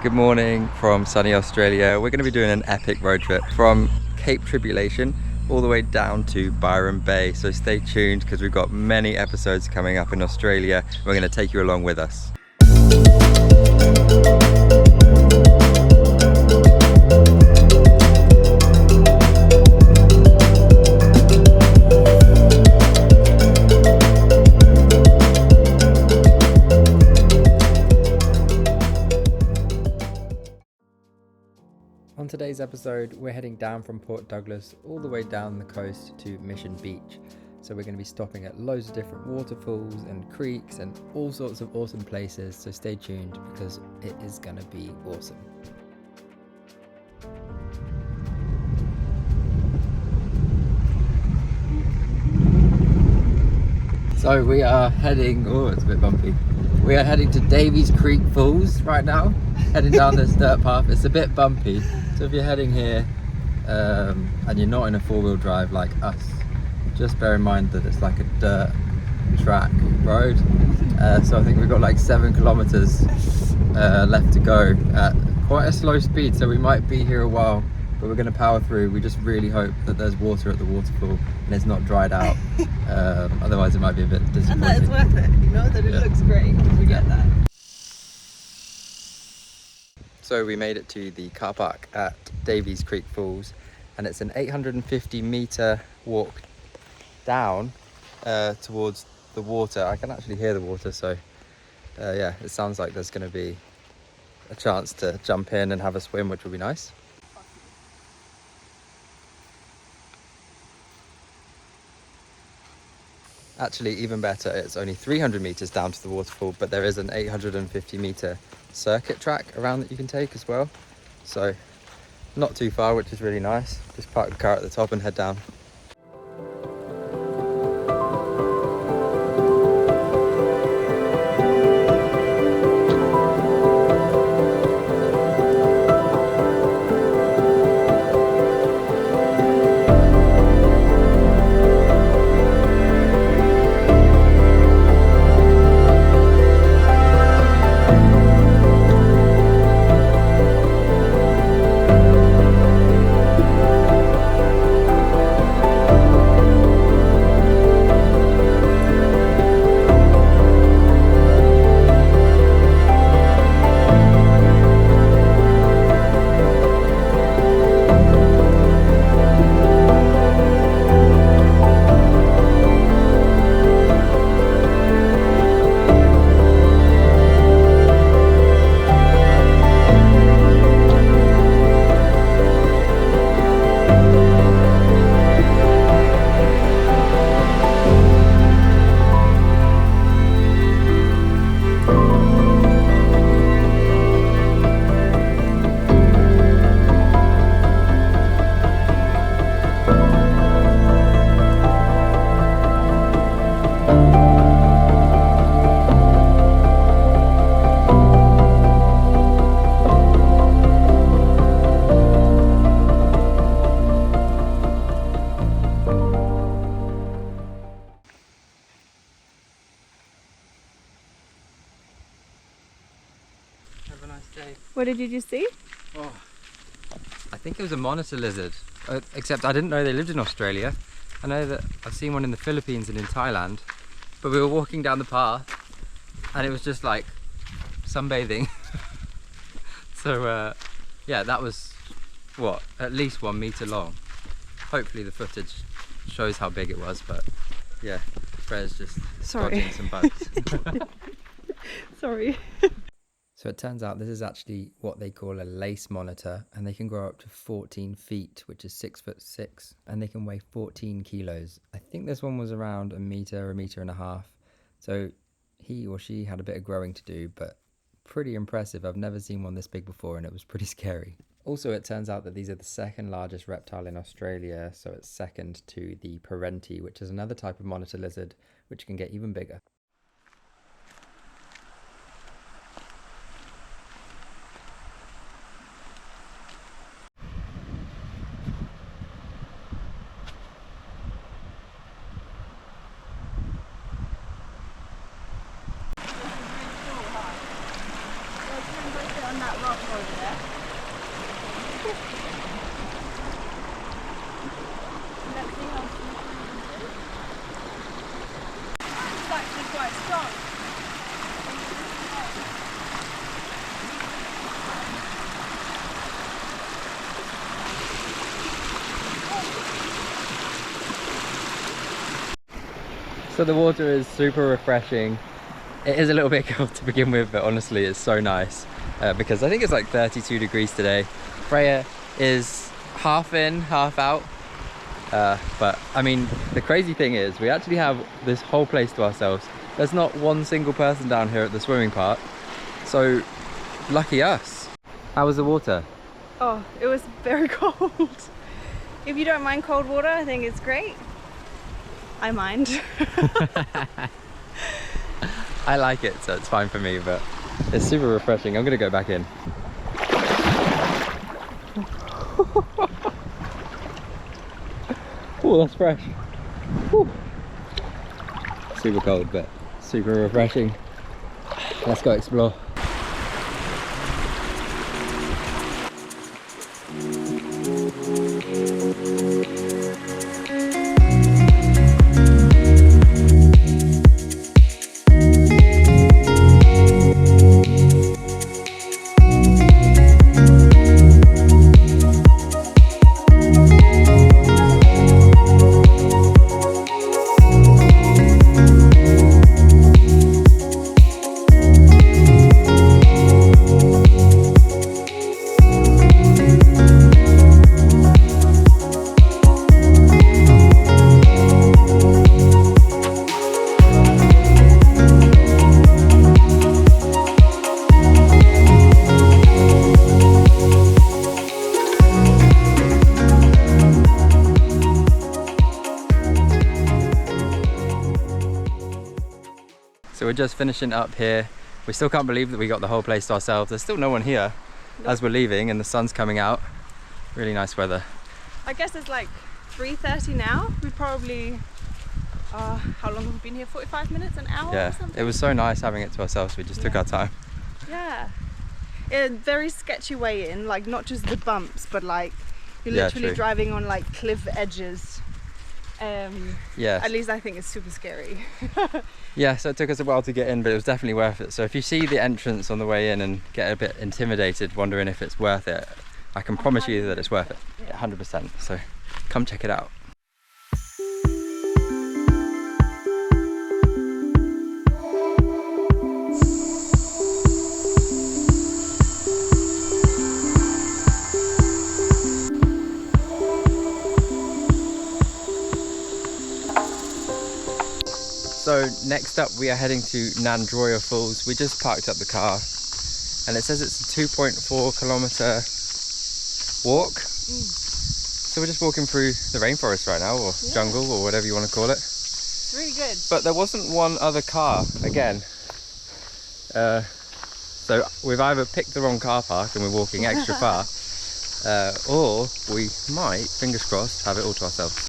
Good morning from sunny Australia. We're going to be doing an epic road trip from Cape Tribulation all the way down to Byron Bay. So stay tuned because we've got many episodes coming up in Australia. We're going to take you along with us. On today's episode, we're heading down from Port Douglas all the way down the coast to Mission Beach. So we're going to be stopping at loads of different waterfalls and creeks and all sorts of awesome places. So stay tuned because it is going to be awesome. So we are heading, oh it's a bit bumpy. We are heading to Davies Creek Falls right now, heading down this dirt path. It's a bit bumpy, so if you're heading here and you're not in a four-wheel drive like us, just bear in mind that it's like a dirt track road. So I think we've got like 7 kilometers left to go at quite a slow speed, so we might be here a while, but we're going to power through. We just really hope that there's water at the waterfall and it's not dried out. Otherwise it might be a bit disappointing. And that it's worth it, you know, that it looks great. We get that. So we made it to the car park at Davies Creek Falls, and it's an 850 meter walk down towards the water. I can actually hear the water, so yeah, it sounds like there's going to be a chance to jump in and have a swim, which will be nice. Actually, even better, it's only 300 meters down to the waterfall, but there is an 850 meter circuit track around that you can take as well. So not too far, which is really nice. Just park the car at the top and head down. Have a nice day. What did you just see? Oh, I think it was a monitor lizard, except I didn't know they lived in Australia. I know that I've seen one in the Philippines and in Thailand, but we were walking down the path and it was just like sunbathing. So yeah, that was what, at least 1 meter long. Hopefully the footage shows how big it was, but yeah, Freya's just dodging some bugs. Sorry. So it turns out this is actually what they call a lace monitor, and they can grow up to 14 feet, which is 6'6", and they can weigh 14 kilos. I think this one was around a meter and a half. So he or she had a bit of growing to do, but pretty impressive. I've never seen one this big before, and it was pretty scary. Also, it turns out that these are the second largest reptile in Australia, so it's second to the parenti, which is another type of monitor lizard, which can get even bigger. on that rock over there. Let's see how slippery it is. It's actually quite strong. So the water is super refreshing. It is a little bit cold to begin with, but honestly it's so nice because I think it's like 32 degrees today. Freya is half in, half out. But I mean, the crazy thing is we actually have this whole place to ourselves. There's not one single person down here at the swimming part. So lucky us. How was the water? Oh, it was very cold. If you don't mind cold water, I think it's great. I mind. I like it, so it's fine for me, but it's super refreshing. I'm gonna go back in. Oh, that's fresh. Whew. Super cold, but super refreshing. Let's go explore. So we're just finishing up here. We still can't believe that we got the whole place to ourselves. There's still no one here as we're leaving and the sun's coming out. Really nice weather. I guess it's like 3:30 now. We probably, how long have we been here? 45 minutes, an hour or something? It was so nice having it to ourselves. We just took our time. Yeah. A very sketchy way in, like not just the bumps, but like you're literally driving on like cliff edges. At least I think it's super scary. Yeah, so it took us a while to get in, but it was definitely worth it. So if you see the entrance on the way in and get a bit intimidated, wondering if it's worth it, I can promise you that it's worth it, 100%. So come check it out. So next up we are heading to Nandroya Falls. We just parked up the car and it says it's a 2.4 kilometer walk. So we're just walking through the rainforest right now, or jungle, or whatever you want to call it. It's really good. But there wasn't one other car again. So we've either picked the wrong car park and we're walking extra far, or we might, fingers crossed, have it all to ourselves.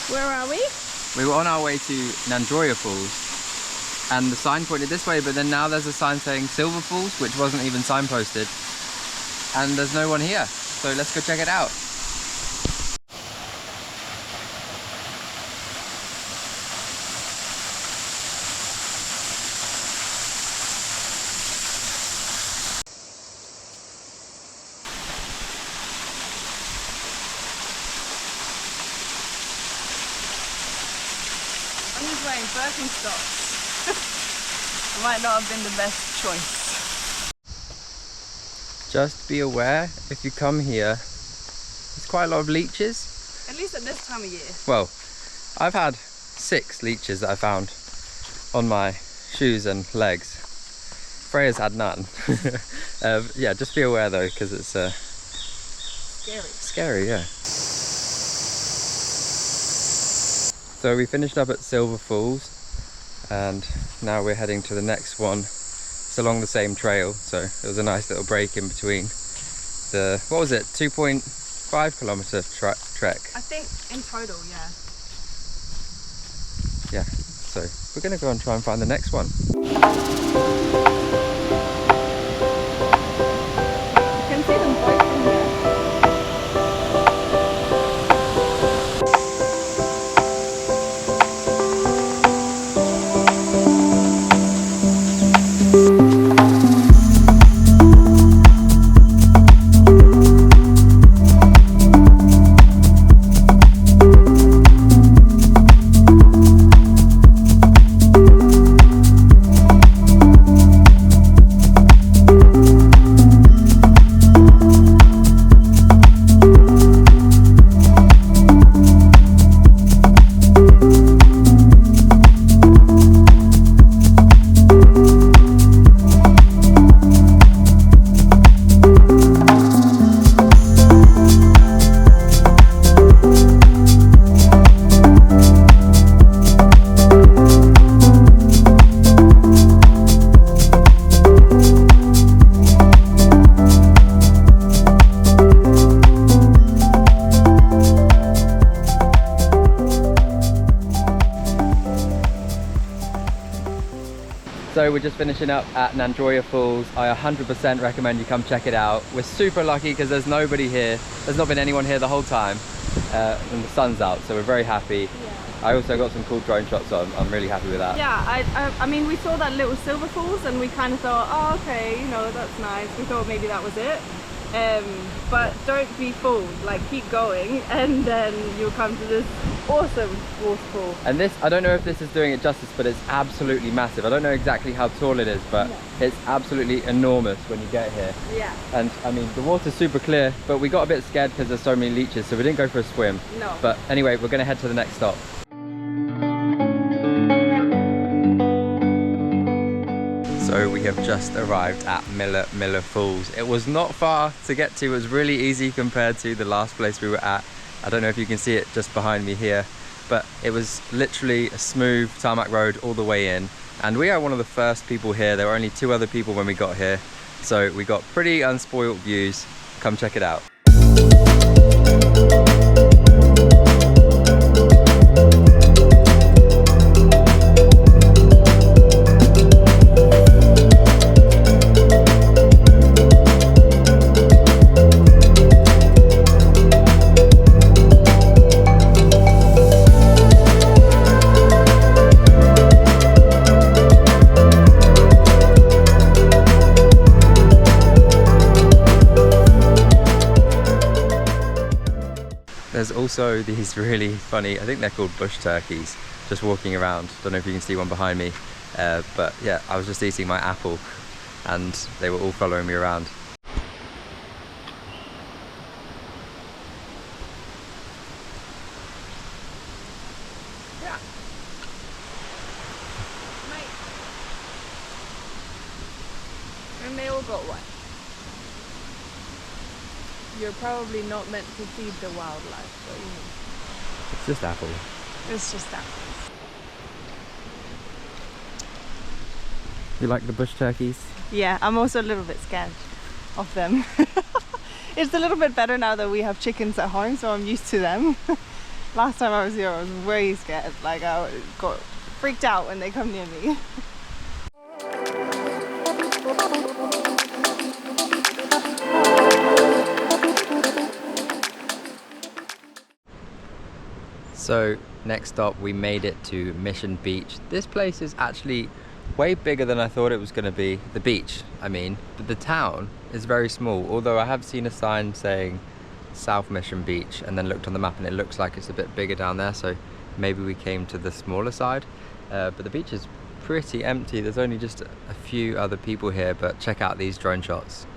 Where are we? We were on our way to Nandroya Falls and the sign pointed this way, but then now there's a sign saying Silver Falls, which wasn't even signposted, and there's no one here. So let's go check it out. I'm just wearing Birkenstocks. It might not have been the best choice. Just be aware, if you come here, there's quite a lot of leeches. At least at this time of year. Well, I've had 6 leeches that I found on my shoes and legs. Freya's had none. Yeah, just be aware though, because it's scary, yeah. So we finished up at Silver Falls, and now we're heading to the next one. It's along the same trail, so it was a nice little break in between the, what was it, 2.5 kilometer trek? I think in total, yeah. Yeah, so we're gonna go and try and find the next one. You can see them both from here. So we're just finishing up at Nandroya Falls. I 100% recommend you come check it out. We're super lucky because there's nobody here. There's not been anyone here the whole time, and the sun's out, so we're very happy. Yeah. I also got some cool drone shots, so I'm really happy with that. Yeah, I mean, we saw that little Silver Falls and we kind of thought, oh, okay, you know, that's nice. We thought maybe that was it. But don't be fooled, like keep going and then you'll come to this awesome waterfall. And this, I don't know if this is doing it justice, but it's absolutely massive. I don't know exactly how tall it is, but it's absolutely enormous when you get here. Yeah. And I mean, the water's super clear, but we got a bit scared because there's so many leeches, so we didn't go for a swim. No. But anyway, we're gonna head to the next stop. So we have just arrived at Millaa Falls. It was not far to get to, it was really easy compared to the last place we were at. I don't know if you can see it just behind me here, but it was literally a smooth tarmac road all the way in. And we are one of the first people here. There were only 2 other people when we got here. So we got pretty unspoilt views. Come check it out. There's also these really funny, I think they're called bush turkeys, just walking around. Don't know if you can see one behind me, but yeah, I was just eating my apple and they were all following me around. Yeah. Mate. And they all got one. You're probably not meant to feed the wildlife, but you know. It's just apple. It's just apples. You like the bush turkeys? Yeah, I'm also a little bit scared of them. It's a little bit better now that we have chickens at home, so I'm used to them. Last time I was here, I was way scared. Like, I got freaked out when they come near me. So next stop, we made it to Mission Beach. This place is actually way bigger than I thought it was going to be. The beach, I mean, but the town is very small. Although I have seen a sign saying South Mission Beach, and then looked on the map and it looks like it's a bit bigger down there. So maybe we came to the smaller side. But the beach is pretty empty. There's only just a few other people here, but check out these drone shots.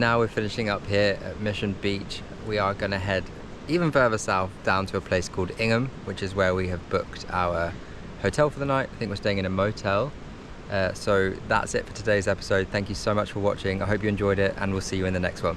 now we're finishing up here at Mission Beach. We are going to head even further south down to a place called Ingham, which is where we have booked our hotel for the night. I think we're staying in a motel. So that's it for today's episode. Thank you so much for watching. I hope you enjoyed it, and we'll see you in the next one.